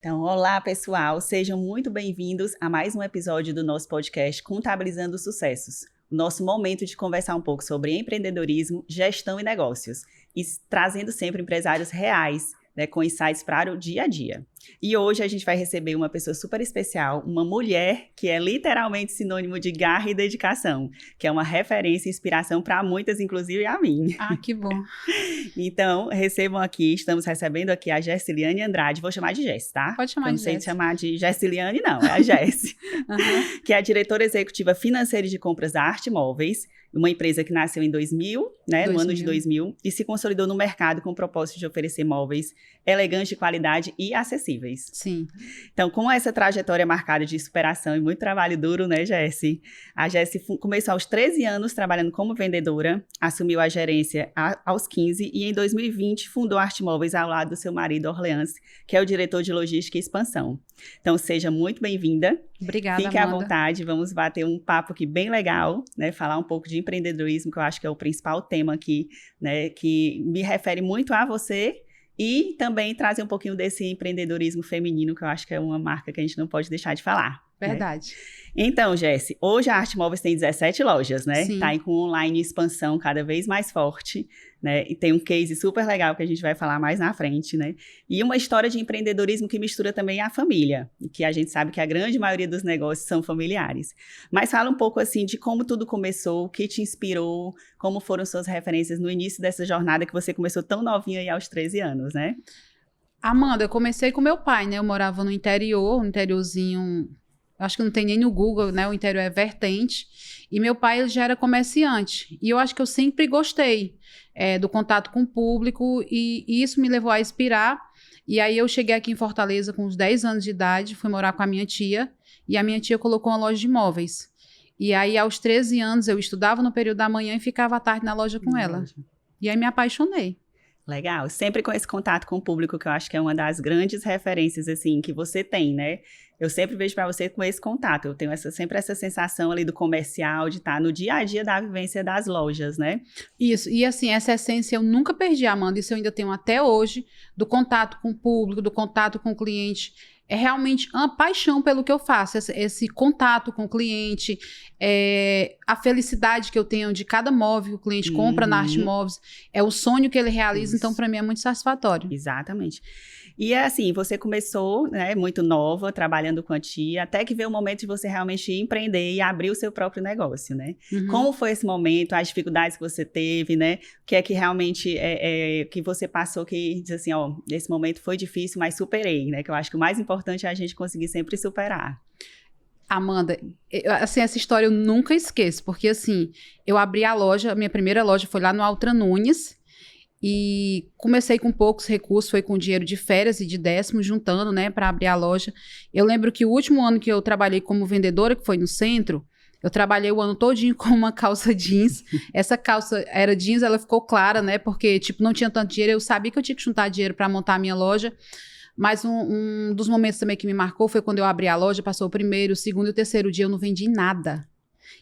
Então, olá pessoal, sejam muito bem-vindos a mais um episódio do nosso podcast Contabilizando Sucessos. O nosso momento de conversar um pouco sobre empreendedorismo, gestão e negócios, e trazendo sempre empresários reais, né, com insights para o dia a dia. E hoje a gente vai receber uma pessoa super especial, uma mulher que é literalmente sinônimo de garra e dedicação, que é uma referência e inspiração para muitas, inclusive a mim. Ah, que bom. Então, estamos recebendo aqui a Gessiliane Andrade, vou chamar de Jess, tá? Pode chamar de Jess. Não sei te chamar de Gessiliane, não, é a Jess. Que é a diretora executiva financeira de compras da Arte Móveis, uma empresa que nasceu em 2000, né, no ano de 2000, e se consolidou no mercado com o propósito de oferecer móveis elegantes, de qualidade e acessíveis. Sim. Então, com essa trajetória marcada de superação e muito trabalho duro, né, Jessi? A Jessi começou aos 13 anos trabalhando como vendedora, assumiu a gerência aos 15 e em 2020 fundou a Arte Móveis ao lado do seu marido, Orleans, que é o diretor de logística e expansão. Então, seja muito bem-vinda. Obrigada, Fique Amanda. à vontade, vamos bater um papo aqui bem legal, né? Falar um pouco de empreendedorismo, que eu acho que é o principal tema aqui, né? Que me refere muito a você e também trazer um pouquinho desse empreendedorismo feminino, que eu acho que é uma marca que a gente não pode deixar de falar. Verdade. Né? Então, Jessi, hoje a Arte Móveis tem 17 lojas, né? Sim. Tá aí com online em expansão cada vez mais forte, né? E tem um case super legal que a gente vai falar mais na frente, né? E uma história de empreendedorismo que mistura também a família, que a gente sabe que a grande maioria dos negócios são familiares. Mas fala um pouco, assim, de como tudo começou, o que te inspirou, como foram suas referências no início dessa jornada que você começou tão novinha aí aos 13 anos, né? Amanda, eu comecei com meu pai, né? Eu morava no interior, um interiorzinho... Acho que não tem nem no Google, né? O interior é Vertente. E meu pai, ele já era comerciante. E eu acho que eu sempre gostei do contato com o público. E isso me levou a inspirar. E aí eu cheguei aqui em Fortaleza com uns 10 anos de idade. Fui morar com a minha tia. E a minha tia colocou uma loja de móveis. E aí, aos 13 anos, eu estudava no período da manhã e ficava à tarde na loja com ela. E aí me apaixonei. Legal, sempre com esse contato com o público, que eu acho que é uma das grandes referências, assim, que você tem, né? Eu sempre vejo para você com esse contato, eu tenho sempre essa sensação ali do comercial, de estar no dia a dia da vivência das lojas, né? Isso, e assim, essa essência eu nunca perdi, Amanda, isso eu ainda tenho até hoje, do contato com o público, do contato com o cliente. É realmente uma paixão pelo que eu faço, esse contato com o cliente, a felicidade que eu tenho de cada móvel que o cliente compra na Arte Móveis, é o sonho que ele realiza, então para mim é muito satisfatório. Exatamente. E é assim, você começou, né, muito nova, trabalhando com a tia, até que veio o momento de você realmente empreender e abrir o seu próprio negócio, né? Como foi esse momento, as dificuldades que você teve, né? O que é que realmente que você passou que diz assim, ó, esse momento foi difícil, mas superei, né? Que eu acho que o mais importante é a gente conseguir sempre superar. Amanda, assim, essa história eu nunca esqueço, porque assim, eu abri a loja, a minha primeira loja foi lá no Altra Nunes, e comecei com poucos recursos, foi com dinheiro de férias e de 10º, juntando, né, para abrir a loja. Eu lembro que o último ano que eu trabalhei como vendedora, que foi no centro, eu trabalhei o ano todinho com uma calça jeans. Essa calça era jeans, ela ficou clara, né, porque, tipo, não tinha tanto dinheiro, eu sabia que eu tinha que juntar dinheiro para montar a minha loja. Mas um dos momentos também que me marcou foi quando eu abri a loja, passou o primeiro, o segundo e o terceiro dia, eu não vendi nada.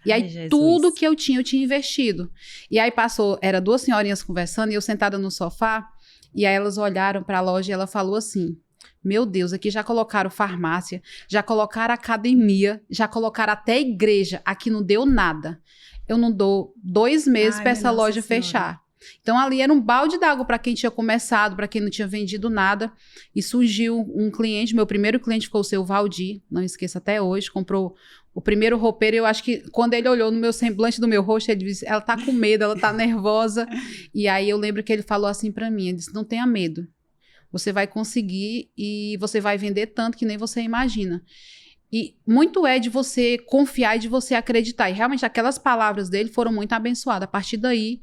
E aí, tudo que eu tinha investido. E aí era 2 senhorinhas conversando e eu sentada no sofá, e aí elas olharam para a loja e ela falou assim, meu Deus, aqui já colocaram farmácia, já colocaram academia, já colocaram até igreja, aqui não deu nada. Eu não dou 2 meses para essa loja fechar. Então, ali era um balde d'água para quem tinha começado, para quem não tinha vendido nada. E surgiu um cliente, meu primeiro cliente ficou o seu Valdir, não esqueça até hoje, comprou o primeiro roupeiro. Eu acho que quando ele olhou no meu semblante do meu rosto, ele disse, ela tá com medo, ela tá nervosa. E aí eu lembro que ele falou assim para mim, ele disse, não tenha medo, você vai conseguir e você vai vender tanto que nem você imagina. E muito de você confiar e de você acreditar. E realmente aquelas palavras dele foram muito abençoadas. A partir daí,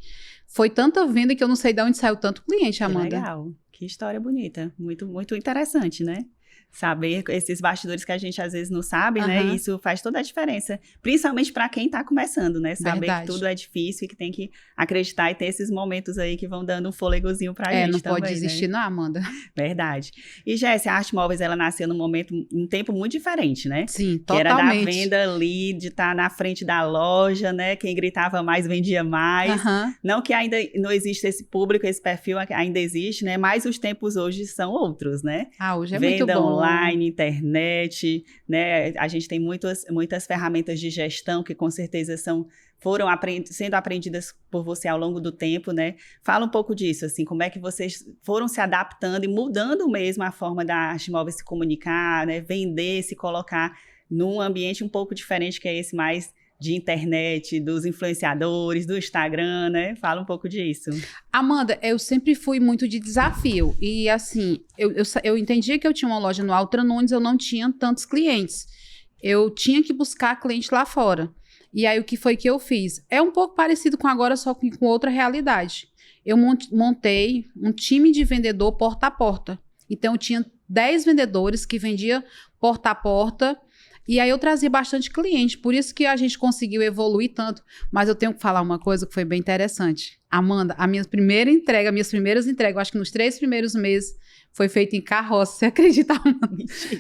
foi tanta venda que eu não sei de onde saiu tanto cliente, Amanda. Que legal, que história bonita, muito, muito interessante, né? Saber esses bastidores que a gente às vezes não sabe, né? E isso faz toda a diferença, principalmente para quem tá começando, né? Saber que tudo é difícil e que tem que acreditar e ter esses momentos aí que vão dando um fôlegozinho pra gente não também, pode desistir, né? Não, Amanda. Verdade. E, Jessi, a Arte Móveis, ela nasceu num tempo muito diferente, né? Sim, totalmente. Que era da venda ali, de estar na frente da loja, né? Quem gritava mais, vendia mais. Não que ainda não existe esse público, esse perfil ainda existe, né? Mas os tempos hoje são outros, né? Hoje é venda muito bom. online, internet, né? A gente tem muitas ferramentas de gestão que com certeza foram sendo aprendidas por você ao longo do tempo, né? Fala um pouco disso, assim, como é que vocês foram se adaptando e mudando mesmo a forma da Arte Móvel se comunicar, né? Vender, se colocar num ambiente um pouco diferente, que é esse mais de internet, dos influenciadores, do Instagram, né? Fala um pouco disso. Amanda, eu sempre fui muito de desafio. E assim, eu entendia que eu tinha uma loja no Altra Nunes, eu não tinha tantos clientes. Eu tinha que buscar cliente lá fora. E aí, o que foi que eu fiz? É um pouco parecido com agora, só com outra realidade. Eu montei um time de vendedor porta a porta. Então, eu tinha 10 vendedores que vendiam porta a porta. E aí, eu trazia bastante cliente. Por isso que a gente conseguiu evoluir tanto. Mas eu tenho que falar uma coisa que foi bem interessante. Amanda, minhas primeiras entregas, eu acho que nos 3 primeiros meses, foi feito em carroça, você acredita, Amanda?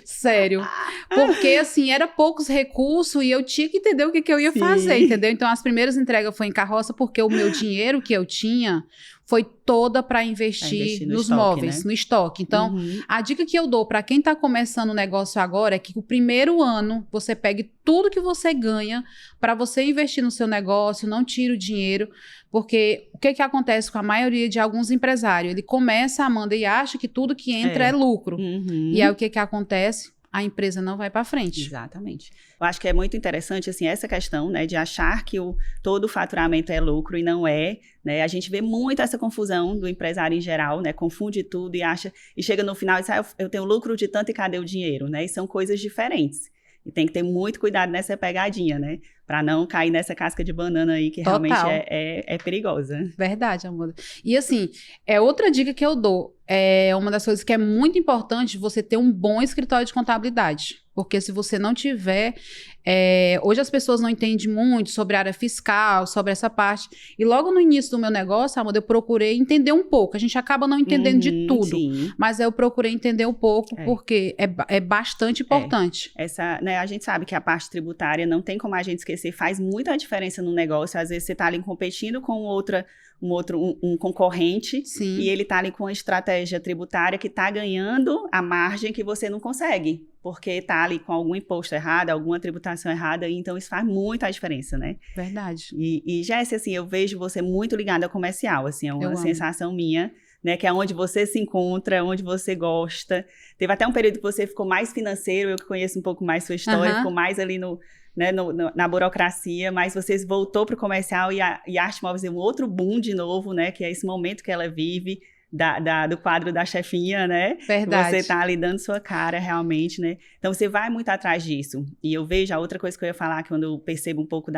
Sério. Porque, assim, era poucos recursos e eu tinha que entender o que eu ia fazer, entendeu? Então, as primeiras entregas foi em carroça porque o meu dinheiro que eu tinha foi toda para investir nos estoque, móveis, né? no estoque. Então, a dica que eu dou para quem está começando o negócio agora é que o primeiro ano você pegue tudo que você ganha para você investir no seu negócio, não tire o dinheiro, porque o que acontece com a maioria de alguns empresários? Ele começa, Amanda, e acha que tudo que entra é lucro. E aí o que acontece? A empresa não vai para frente. Exatamente. Eu acho que é muito interessante, assim, essa questão, né, de achar que todo o faturamento é lucro e não é, né? A gente vê muito essa confusão do empresário em geral, né? Confunde tudo e acha, e chega no final e diz, eu tenho lucro de tanto e cadê o dinheiro, né? E são coisas diferentes. E tem que ter muito cuidado nessa pegadinha, né? Para não cair nessa casca de banana aí, que realmente é perigosa. Verdade, Amanda. E assim, outra dica que eu dou, uma das coisas que é muito importante, você ter um bom escritório de contabilidade. Porque se você não tiver... hoje as pessoas não entendem muito sobre a área fiscal, sobre essa parte. E logo no início do meu negócio, Amanda, eu procurei entender um pouco. A gente acaba não entendendo de tudo. Sim. Mas eu procurei entender um pouco, porque é bastante importante. Né, a gente sabe que a parte tributária não tem como a gente esquecer, faz muita diferença no negócio. Às vezes você está ali competindo com um concorrente. Sim. E ele está ali com uma estratégia tributária que está ganhando a margem que você não consegue, porque está ali com algum imposto errado, alguma tributação errada, então isso faz muita diferença, né? Verdade. E Jéssica, assim, eu vejo você muito ligada ao comercial, assim, é uma sensação minha, né, que é onde você se encontra, onde você gosta. Teve até um período que você ficou mais financeiro, eu que conheço um pouco mais sua história, ficou mais ali na burocracia, mas você voltou para o comercial e a Arte Móveis deu um outro boom de novo, né, que é esse momento que ela vive, do quadro da chefinha, né? Verdade. Você tá ali dando sua cara, realmente, né? Então, você vai muito atrás disso. E eu vejo, a outra coisa que eu ia falar, quando eu percebo um pouco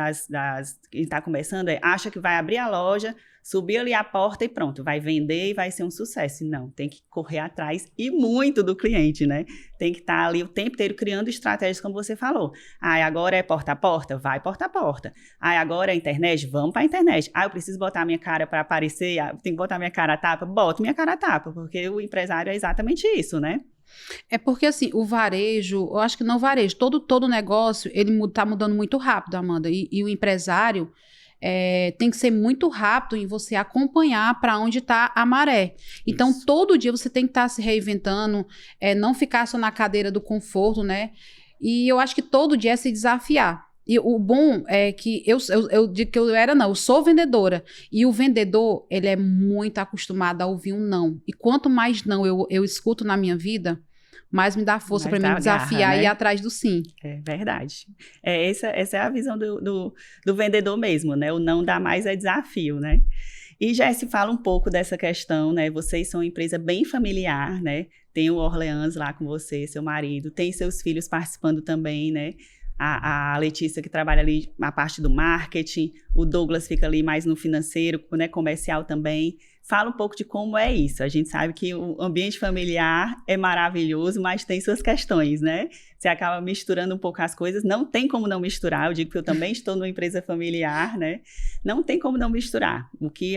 quem tá começando, acha que vai abrir a loja, subir ali a porta e pronto, vai vender e vai ser um sucesso. Não, tem que correr atrás e muito do cliente, né? Tem que estar ali o tempo inteiro criando estratégias, como você falou. Agora é porta a porta? Vai porta a porta. Agora é internet? Vamos para a internet. Eu preciso botar minha cara para aparecer? Tem que botar minha cara a tapa? Boto minha cara a tapa, porque o empresário é exatamente isso, né? É porque, assim, o varejo, eu acho que não varejo, todo negócio, ele tá mudando muito rápido, Amanda, e o empresário tem que ser muito rápido em você acompanhar para onde está a maré. Então, todo dia você tem que estar se reinventando, não ficar só na cadeira do conforto, né? E eu acho que todo dia é se desafiar. E o bom é que eu digo que eu sou vendedora. E o vendedor, ele é muito acostumado a ouvir um não. E quanto mais não eu escuto na minha vida, mais me dá força para me desafiar e ir atrás do sim. É verdade. Essa é a visão do vendedor mesmo, né? O não dá mais é desafio, né? E Jéssica, fala um pouco dessa questão, né? Vocês são uma empresa bem familiar, né? Tem o Orleans lá com você, seu marido, tem seus filhos participando também, né? A Letícia que trabalha ali na parte do marketing, o Douglas fica ali mais no financeiro, né, comercial também. Fala um pouco de como é isso. A gente sabe que o ambiente familiar é maravilhoso, mas tem suas questões, né? Você acaba misturando um pouco as coisas. Não tem como não misturar. Eu digo que eu também estou numa empresa familiar, né? Não tem como não misturar.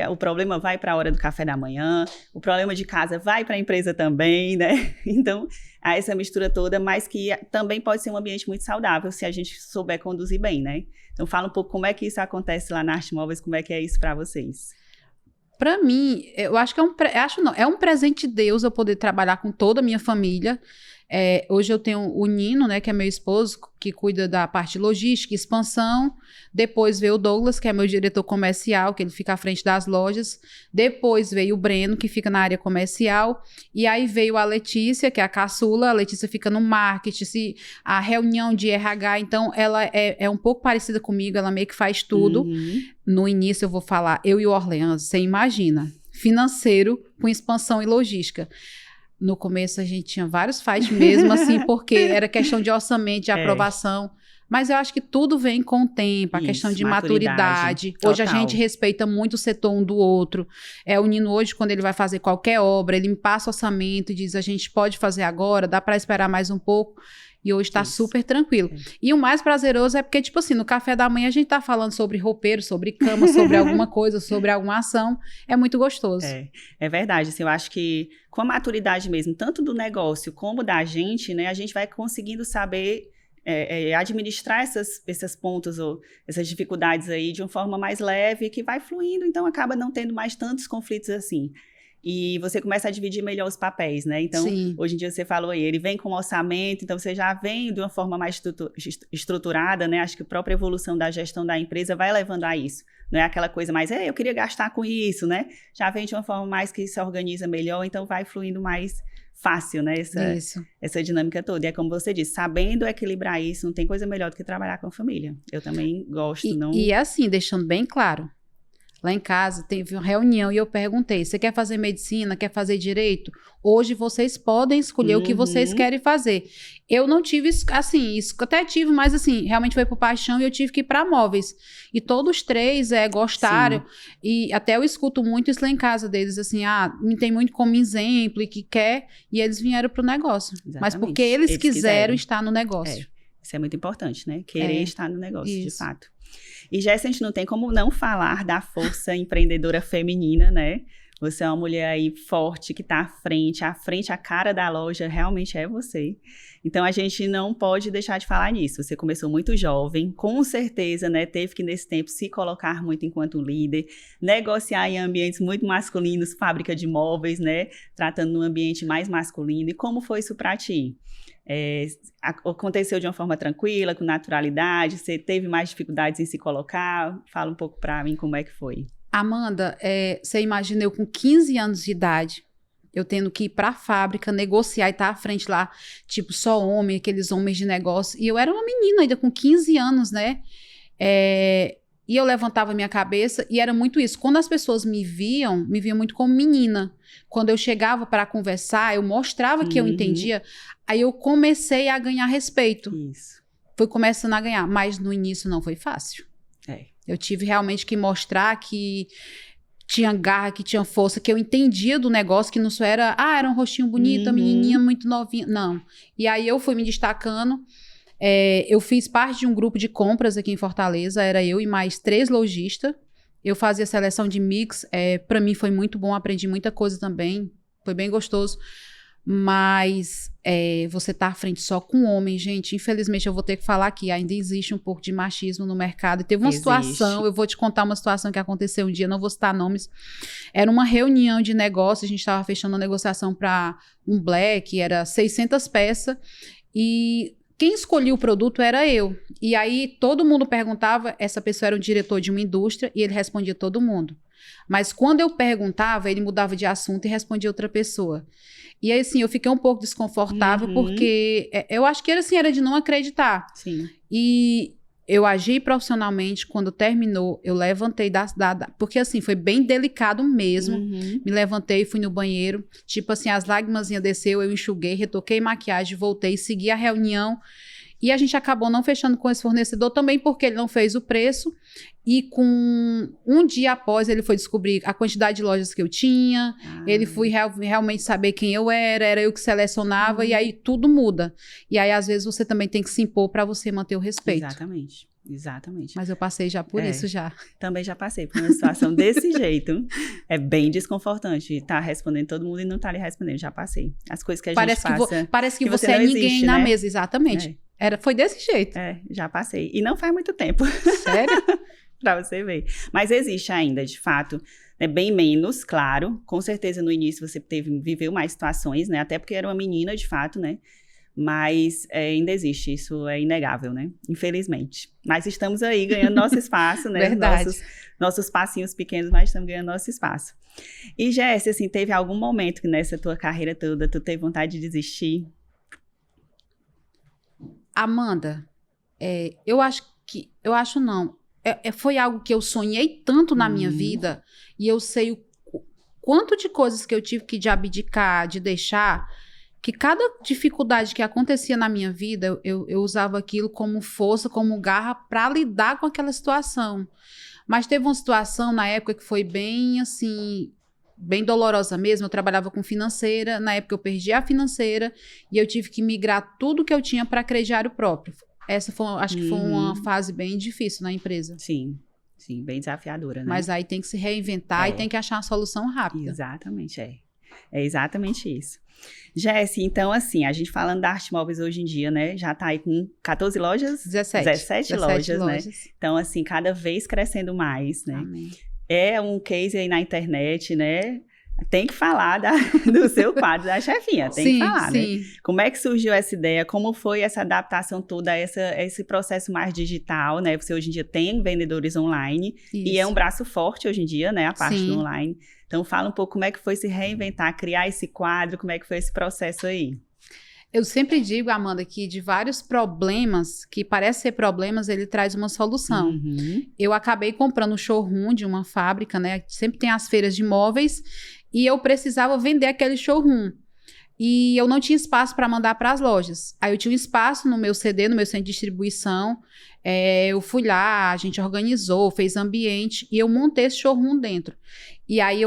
O problema vai para a hora do café da manhã, o problema de casa vai para a empresa também, né? Então, há essa mistura toda, mas que também pode ser um ambiente muito saudável se a gente souber conduzir bem, né? Então, fala um pouco como é que isso acontece lá na Arte Móveis, como é que é isso para vocês? Para mim, eu acho que é um presente de Deus eu poder trabalhar com toda a minha família. Hoje eu tenho o Nino, né, que é meu esposo, que cuida da parte de logística, expansão. Depois veio o Douglas, que é meu diretor comercial, que ele fica à frente das lojas. Depois veio o Breno, que fica na área comercial. E aí veio a Letícia, que é a caçula. A Letícia fica no marketing, a reunião de RH. Então, ela é um pouco parecida comigo, ela meio que faz tudo. No início, eu vou falar, eu e o Orleans, você imagina, financeiro com expansão e logística. No começo a gente tinha vários fights mesmo, assim, porque era questão de orçamento, de aprovação. Mas eu acho que tudo vem com o tempo, a questão de maturidade. Hoje a gente respeita muito o setor um do outro. O Nino hoje, quando ele vai fazer qualquer obra, ele me passa orçamento e diz, a gente pode fazer agora, dá para esperar mais um pouco. E hoje tá super tranquilo. E o mais prazeroso é porque, tipo assim, no café da manhã a gente tá falando sobre roupeiro, sobre cama, sobre alguma coisa, sobre alguma ação. É muito gostoso. É verdade. Assim, eu acho que com a maturidade mesmo, tanto do negócio como da gente, né, a gente vai conseguindo saber administrar esses pontos ou essas dificuldades aí de uma forma mais leve, que vai fluindo, então acaba não tendo mais tantos conflitos assim. E você começa a dividir melhor os papéis, né? Então, hoje em dia você falou aí, ele vem com orçamento, então você já vem de uma forma mais estruturada, né? Acho que a própria evolução da gestão da empresa vai levando a isso. Não é aquela coisa mais, eu queria gastar com isso, né? Já vem de uma forma mais que se organiza melhor, então vai fluindo mais fácil, né? Essa dinâmica toda. E é como você disse, sabendo equilibrar isso, não tem coisa melhor do que trabalhar com a família. Eu também gosto, E é assim, deixando bem claro, lá em casa teve uma reunião e eu perguntei, você quer fazer medicina, quer fazer direito? Hoje vocês podem escolher o que vocês querem fazer. Eu não tive, assim, isso até tive, mas assim, realmente foi por paixão e eu tive que ir para móveis. E todos três gostaram. E até eu escuto muito isso lá em casa deles, assim, me tem muito como exemplo e que quer, e eles vieram pro negócio. Exatamente. Mas porque eles quiseram estar no negócio. Isso é muito importante, né? Querer estar no negócio, de fato. E Jéssica, a gente não tem como não falar da força empreendedora feminina, né? Você é uma mulher aí forte, que está à frente, a cara da loja realmente é você. Então, a gente não pode deixar de falar nisso. Você começou muito jovem, com certeza, né? Teve que, nesse tempo, se colocar muito enquanto líder, negociar em ambientes muito masculinos, fábrica de móveis, né? Tratando num ambiente mais masculino. E como foi isso para ti? Aconteceu de uma forma tranquila, com naturalidade? Você teve mais dificuldades em se colocar? Fala um pouco para mim como é que foi. Amanda, você imagina eu com 15 anos de idade, eu tendo que ir para a fábrica, negociar e estar à frente lá, tipo, só homem, aqueles homens de negócio. E eu era uma menina ainda com 15 anos, né? E eu levantava minha cabeça e era muito isso. Quando as pessoas me viam muito como menina. Quando eu chegava para conversar, eu mostrava que eu entendia. Aí eu comecei a ganhar respeito. Isso. Fui começando a ganhar, mas no início não foi fácil. Eu tive realmente que mostrar que tinha garra, que tinha força, que eu entendia do negócio, que não só era, era um rostinho bonito, a menininha muito novinha. Não. E aí eu fui me destacando. Eu fiz parte de um grupo de compras aqui em Fortaleza, era eu e mais 3 lojistas. Eu fazia seleção de mix, para mim foi muito bom, aprendi muita coisa também, foi bem gostoso. Mas você tá à frente só com homem, gente, infelizmente eu vou ter que falar que ainda existe um pouco de machismo no mercado. E teve uma situação, eu vou te contar uma situação que aconteceu um dia, não vou citar nomes. Era uma reunião de negócio, a gente estava fechando uma negociação para um black, era 600 peças, e quem escolhia o produto era eu. E aí todo mundo perguntava, essa pessoa era o diretor de uma indústria, e ele respondia todo mundo. Mas quando eu perguntava, ele mudava de assunto e respondia outra pessoa. E aí, assim, eu fiquei um pouco desconfortável, porque eu acho que era de não acreditar. Sim. E eu agi profissionalmente, quando terminou, eu levantei porque, assim, foi bem delicado mesmo. Me levantei, fui no banheiro, tipo assim, as lágrimas desceu, eu enxuguei, retoquei maquiagem, voltei, segui a reunião. E a gente acabou não fechando com esse fornecedor também porque ele não fez o preço. E com um dia após, ele foi descobrir a quantidade de lojas que eu tinha. Ele foi realmente saber quem eu era eu que selecionava. E aí tudo muda. E aí, às vezes, você também tem que se impor para você manter o respeito. Exatamente. Mas eu passei já por isso já. Também já passei por uma situação desse jeito. É bem desconfortante estar respondendo todo mundo e não estar lhe respondendo. Já passei. As coisas que a gente passa... Parece que você é ninguém existe, na mesa, exatamente. Foi desse jeito. Já passei. E não faz muito tempo. Sério? Pra você ver. Mas existe ainda, de fato. Bem menos, claro. Com certeza, no início, você viveu mais situações, né? Até porque era uma menina, de fato, né? mas ainda existe, isso é inegável, né? Infelizmente. Mas estamos aí ganhando nosso espaço, né? Verdade. Nossos passinhos pequenos, mas estamos ganhando nosso espaço. E, Jéssica, assim, teve algum momento que nessa tua carreira toda tu teve vontade de desistir? Amanda, eu acho não. Foi algo que eu sonhei tanto na minha vida, e eu sei o quanto de coisas que eu tive que de abdicar, de deixar, que cada dificuldade que acontecia na minha vida, eu usava aquilo como força, como garra para lidar com aquela situação. Mas teve uma situação na época que foi bem, assim, bem dolorosa mesmo. Eu trabalhava com financeira, na época eu perdi a financeira e eu tive que migrar tudo que eu tinha para crediário próprio. Essa foi, acho que foi uma fase bem difícil na empresa. Sim, bem desafiadora, né? Mas aí tem que se reinventar e tem que achar uma solução rápida. Exatamente, é exatamente isso. Jéssica, então assim, a gente falando da Arte Móveis hoje em dia, né, já tá aí com 14 lojas? 17 lojas, né? Então assim, cada vez crescendo mais, né? Amém. É um case aí na internet, né? Tem que falar do seu quadro da chefinha, tem que falar, né? Como é que surgiu essa ideia? Como foi essa adaptação toda, esse processo mais digital, né? Você hoje em dia tem vendedores online e é um braço forte hoje em dia, né? A parte do online. Então fala um pouco como é que foi se reinventar, criar esse quadro, como é que foi esse processo aí? Eu sempre digo, Amanda, que de vários problemas, que parecem ser problemas, ele traz uma solução. Eu acabei comprando um showroom de uma fábrica, né? Sempre tem as feiras de imóveis, e eu precisava vender aquele showroom. E eu não tinha espaço para mandar para as lojas. Aí eu tinha um espaço no meu CD, no meu centro de distribuição. Eu fui lá, a gente organizou, fez ambiente, e eu montei esse showroom dentro. E aí,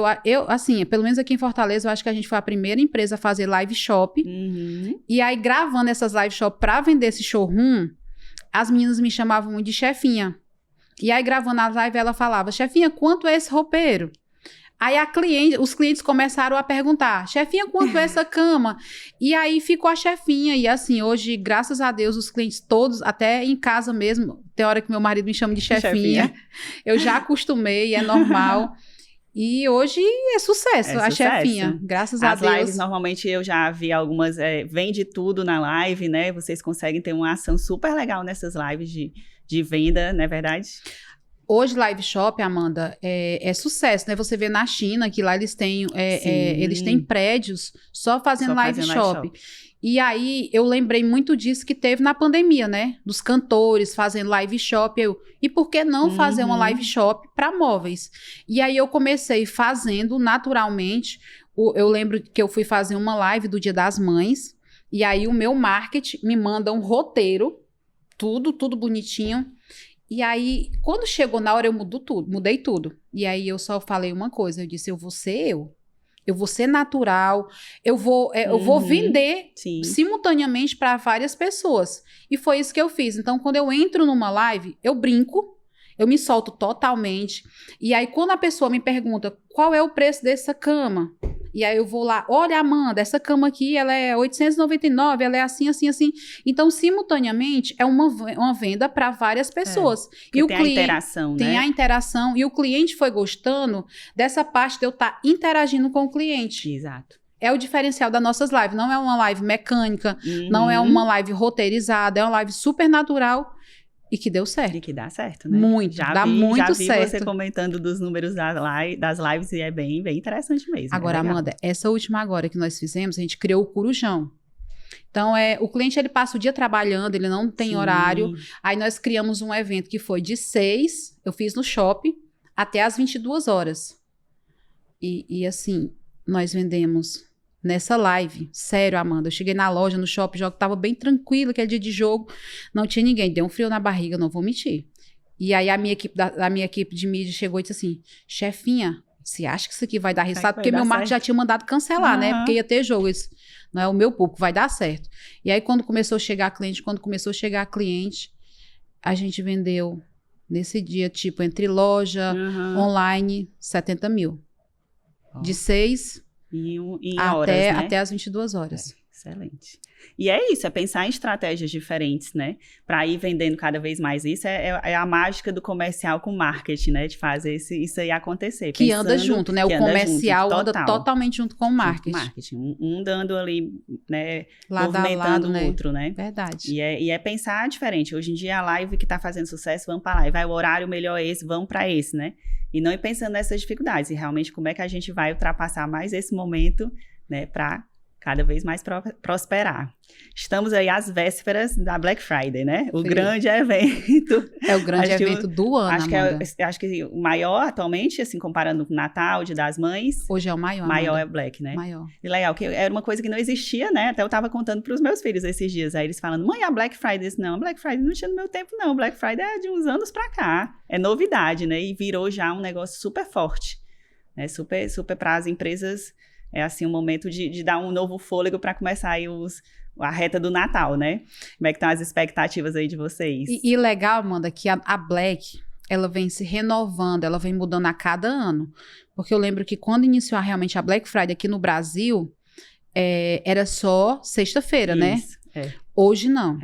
assim, pelo menos aqui em Fortaleza, eu acho que a gente foi a primeira empresa a fazer live shop. E aí, gravando essas live shop para vender esse showroom, as meninas me chamavam muito de chefinha. E aí, gravando a live, ela falava, chefinha, quanto é esse roupeiro? Aí os clientes começaram a perguntar, chefinha, quanto é essa cama? E aí ficou a chefinha. E assim, hoje, graças a Deus, os clientes todos, até em casa mesmo, tem hora que meu marido me chama de chefinha. Eu já acostumei, é normal. E hoje é sucesso, a chefinha, graças a Deus. As lives, normalmente, eu já vi algumas, vende tudo na live, né? Vocês conseguem ter uma ação super legal nessas lives de venda, não é verdade? Hoje, live shop, Amanda, é sucesso, né? Você vê na China que lá eles têm prédios só fazendo live shop. E aí, eu lembrei muito disso que teve na pandemia, né? Dos cantores fazendo live shop. E por que não fazer uma live shop para móveis? E aí, eu comecei fazendo naturalmente. Eu lembro que eu fui fazer uma live do Dia das Mães. E aí, o meu marketing me manda um roteiro, tudo bonitinho. E aí, quando chegou na hora, eu mudei tudo. E aí, eu só falei uma coisa. Eu disse, eu vou ser eu. Eu vou ser natural. Eu vou vender simultaneamente para várias pessoas. E foi isso que eu fiz. Então, quando eu entro numa live, eu brinco. Eu me solto totalmente. E aí, quando a pessoa me pergunta qual é o preço dessa cama? E aí eu vou lá, olha, Amanda, essa cama aqui, ela é 899, ela é assim, assim, assim. Então, simultaneamente, é uma venda para várias pessoas. E o cliente, a interação, tem né? a interação. E o cliente foi gostando dessa parte de eu estar interagindo com o cliente. Exato. É o diferencial das nossas lives. Não é uma live mecânica, não é uma live roteirizada, é uma live super natural. E que deu certo. E que dá certo, né? Muito, dá muito certo. Já vi você comentando dos números das lives e é bem, bem interessante mesmo. Agora, Amanda, essa última agora que nós fizemos, a gente criou o Corujão. Então, o cliente, ele passa o dia trabalhando, ele não tem horário. Aí, nós criamos um evento que foi de 6, eu fiz no shopping, até às 22 horas. E assim, nós vendemos... Nessa live, sério, Amanda, eu cheguei na loja, no shopping, o jogo tava bem tranquilo, aquele dia de jogo, não tinha ninguém, deu um frio na barriga, não vou mentir. E aí a minha equipe de mídia chegou e disse assim, chefinha, você acha que isso aqui vai dar resultado? Porque meu marketing já tinha mandado cancelar, né? Porque ia ter jogo, isso não é o meu público, vai dar certo. E aí quando começou a chegar cliente, a gente vendeu nesse dia, tipo, entre loja, online, 70 mil. De 6... Em horas, né? Até as 22 horas. Excelente. E é isso, é pensar em estratégias diferentes, né? Para ir vendendo cada vez mais. Isso é a mágica do comercial com marketing, né? De fazer isso aí acontecer. Que anda junto, né? O comercial junto, anda totalmente junto com o marketing. Um dando ali, né? Lado movimentando lado, o outro, né? Verdade. E é pensar diferente. Hoje em dia, a live que tá fazendo sucesso, vamos para lá. E vai o horário melhor esse, vamos para esse, né? E não ir pensando nessas dificuldades. E realmente como é que a gente vai ultrapassar mais esse momento, né? Para cada vez mais prosperar. Estamos aí às vésperas da Black Friday, né? O grande evento. É o grande evento do ano, Amanda. Acho que o maior atualmente, assim, comparando com o Natal, Dia das Mães. Hoje é o maior, maior Amanda. é Black, né? Maior. E legal, que era uma coisa que não existia, né? Até eu tava contando pros meus filhos esses dias. Aí eles falando, mãe, a Black Friday. Não, a Black Friday não tinha no meu tempo, não. Black Friday é de uns anos pra cá. É novidade, né? E virou já um negócio super forte, né? Super, super para as empresas. É assim um momento de dar um novo fôlego para começar aí a reta do Natal, né? Como é que estão as expectativas aí de vocês? E legal, Amanda, que a Black, ela vem se renovando, ela vem mudando a cada ano. Porque eu lembro que quando iniciou realmente a Black Friday aqui no Brasil, era só sexta-feira, né? Hoje não.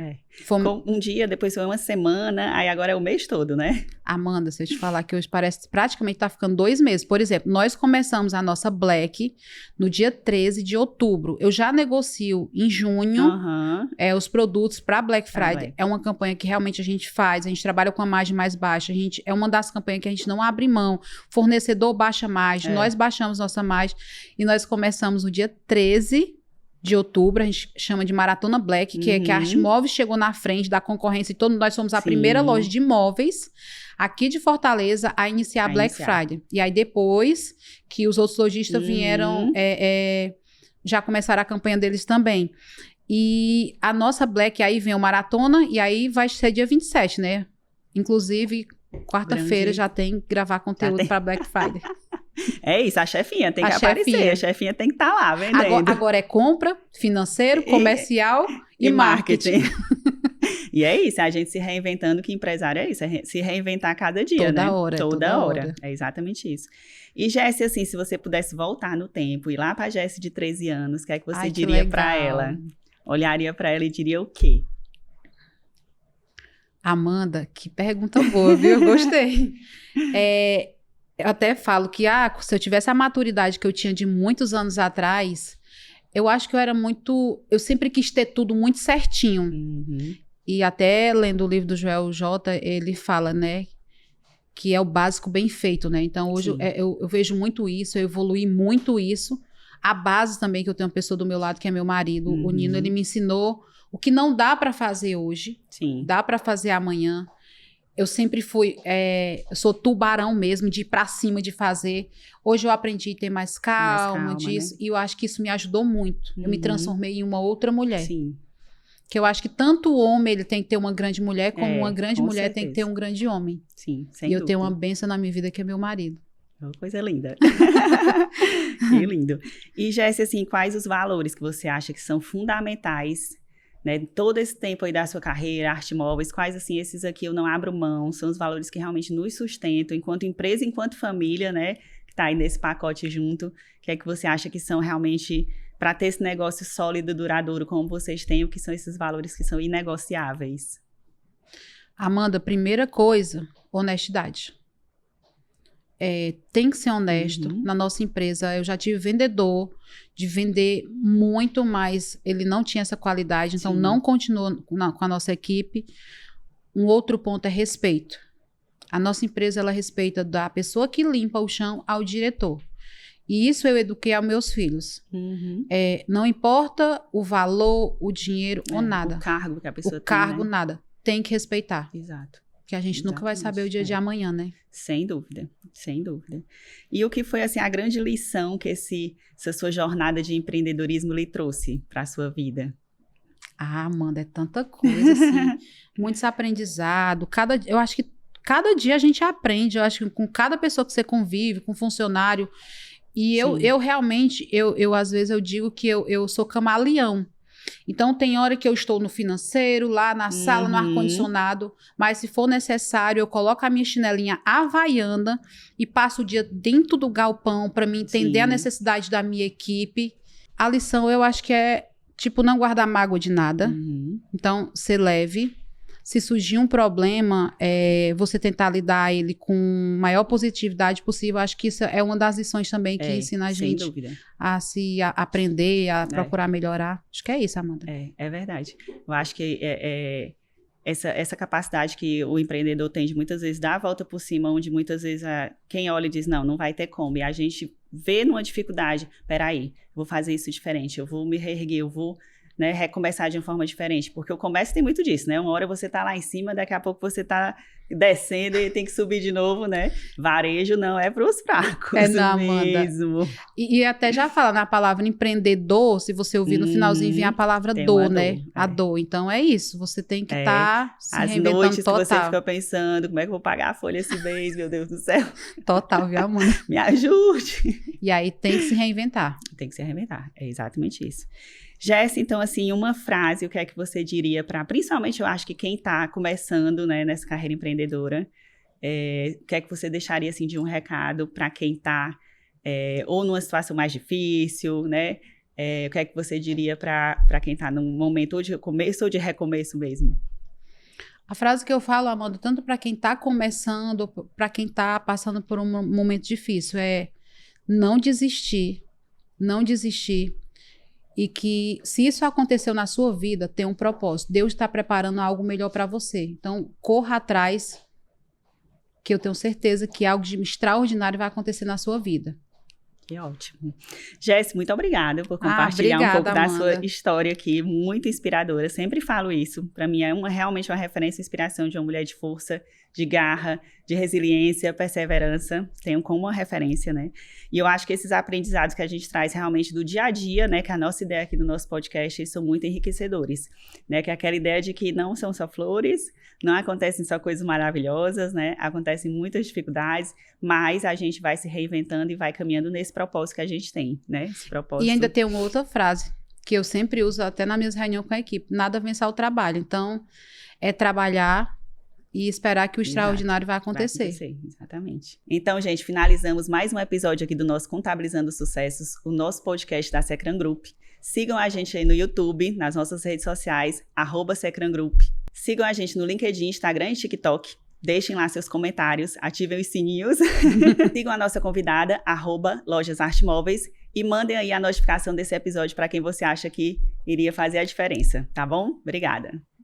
Um dia, depois foi uma semana, aí agora é o mês todo, né? Amanda, se eu te falar que hoje parece praticamente tá ficando 2 meses. Por exemplo, nós começamos a nossa Black no dia 13 de outubro. Eu já negocio em junho os produtos para Black Friday. É uma campanha que realmente a gente faz, a gente trabalha com a margem mais baixa. É uma das campanhas que a gente não abre mão. Fornecedor baixa margem, nós baixamos nossa margem e nós começamos no dia 13 de outubro, a gente chama de Maratona Black, que é que a Arte Móveis chegou na frente da concorrência e nós fomos a primeira loja de móveis aqui de Fortaleza a iniciar a Black Friday. E aí depois que os outros lojistas vieram, já começaram a campanha deles também. E a nossa Black, aí vem o Maratona e aí vai ser dia 27, né? Inclusive, quarta-feira já tem que gravar conteúdo para Black Friday. É isso, a chefinha tem que aparecer, a chefinha tem que estar lá vendendo. Agora é compra, financeiro, comercial e marketing. E é isso, a gente se reinventando, que empresário é isso, é se reinventar cada dia, né? Toda hora. É exatamente isso. E Jessi, assim, se você pudesse voltar no tempo, ir lá pra Jessi de 13 anos, o que é que você diria pra ela? Olharia pra ela e diria o quê? Amanda, que pergunta boa, viu? Eu gostei. Eu até falo que, se eu tivesse a maturidade que eu tinha de muitos anos atrás, eu acho que eu sempre quis ter tudo muito certinho. E até lendo o livro do Joel J, ele fala, né, que é o básico bem feito, né? Então, hoje eu vejo muito isso, eu evoluí muito isso. A base também, que eu tenho uma pessoa do meu lado, que é meu marido, o Nino, ele me ensinou o que não dá para fazer hoje, dá para fazer amanhã. Eu sempre fui, eu sou tubarão mesmo, de ir pra cima, de fazer. Hoje eu aprendi a ter mais calma disso, né? E eu acho que isso me ajudou muito. Eu me transformei em uma outra mulher. Que eu acho que tanto o homem, ele tem que ter uma grande mulher, como uma grande mulher tem que ter um grande homem. Sem dúvida. Eu tenho uma bênção na minha vida, que é meu marido. Coisa linda. Que lindo. E, Jessi, assim, quais os valores que você acha que são fundamentais, né, todo esse tempo aí da sua carreira, Arte Móveis, quais, assim, esses aqui eu não abro mão, são os valores que realmente nos sustentam, enquanto empresa, enquanto família, né, que tá aí nesse pacote junto, o que é que você acha que são realmente, para ter esse negócio sólido, duradouro, como vocês têm, o que são esses valores que são inegociáveis? Amanda, primeira coisa, honestidade. Tem que ser honesto. Na nossa empresa, eu já tive vendedor de vender muito, mas ele não tinha essa qualidade, então não continuou com a nossa equipe. Um outro ponto é respeito. A nossa empresa, ela respeita da pessoa que limpa o chão ao diretor. E isso eu eduquei aos meus filhos. Não importa o valor, o dinheiro ou nada. O cargo que a pessoa tem, cargo, nada. Tem que respeitar. Exato. Que a gente nunca vai saber o dia de amanhã, né? Sem dúvida, sem dúvida. E o que foi, assim, a grande lição que essa sua jornada de empreendedorismo lhe trouxe para a sua vida? Amanda, é tanta coisa, assim. Muitos aprendizados. Eu acho que cada dia a gente aprende. Eu acho que com cada pessoa que você convive, com funcionário. E eu realmente, às vezes eu digo que eu sou camaleão. Então, tem hora que eu estou no financeiro, lá na sala, no ar-condicionado, mas se for necessário, eu coloco a minha chinelinha havaiana e passo o dia dentro do galpão para me entender a necessidade da minha equipe. A lição, eu acho que Tipo, não guardar mágoa de nada. Uhum. Então, ser leve. Se surgir um problema, você tentar lidar ele com a maior positividade possível. Acho que isso é uma das lições também que ensina a gente a aprender, a procurar melhorar. Acho que é isso, Amanda. É verdade. Eu acho que essa capacidade que o empreendedor tem de muitas vezes dar a volta por cima, onde muitas vezes quem olha e diz, não vai ter como. E a gente vê numa dificuldade, peraí, vou fazer isso diferente, eu vou me reerguer, eu vou... né, recomeçar de uma forma diferente, porque o comércio tem muito disso, né, uma hora você tá lá em cima, daqui a pouco você tá descendo e tem que subir de novo, né, varejo não é pros fracos não, mesmo. E até já fala na palavra empreendedor, se você ouvir no finalzinho vem a palavra dor, né, a dor, então é isso, você tem que estar se reinventando total. As noites que você fica pensando, como é que eu vou pagar a folha esse mês, meu Deus do céu. Total, viu, Amanda? Me ajude. E aí tem que se reinventar. Tem que se reinventar, é exatamente isso. Jéssica, então, assim, uma frase, o que é que você diria para, principalmente eu acho que quem está começando, né, nessa carreira empreendedora, o que é que você deixaria, assim, de um recado para quem está ou numa situação mais difícil, né, o que é que você diria para quem está num momento ou de começo ou de recomeço mesmo? A frase que eu falo, Amanda, tanto para quem está começando, para quem está passando por um momento difícil, é não desistir, não desistir. E que, se isso aconteceu na sua vida, tem um propósito. Deus está preparando algo melhor para você. Então, corra atrás, que eu tenho certeza que algo de extraordinário vai acontecer na sua vida. Que ótimo. Jéssica, muito obrigada por compartilhar um pouco da sua história aqui, muito inspiradora. Sempre falo isso. Para mim, é realmente uma referência e inspiração de uma mulher de força, de garra, de resiliência, perseverança. Tenho como uma referência, né? E eu acho que esses aprendizados que a gente traz realmente do dia a dia, né? Que a nossa ideia aqui do nosso podcast, eles são muito enriquecedores, né? Que é aquela ideia de que não são só flores, não acontecem só coisas maravilhosas, né? Acontecem muitas dificuldades, mas a gente vai se reinventando e vai caminhando nesse propósito que a gente tem, né? Esse propósito. E ainda tem uma outra frase que eu sempre uso até nas minhas reuniões com a equipe: nada vence ao trabalho. Então, é trabalhar e esperar que o extraordinário vai acontecer. Exatamente. Então, gente, finalizamos mais um episódio aqui do nosso Contabilizando Sucessos, o nosso podcast da Secran Group. Sigam a gente aí no YouTube, nas nossas redes sociais, @Secran Group. Sigam a gente no LinkedIn, Instagram e TikTok. Deixem lá seus comentários, ativem os sininhos. Sigam a nossa convidada, @Lojas Arte Móveis. E mandem aí a notificação desse episódio para quem você acha que iria fazer a diferença, tá bom? Obrigada.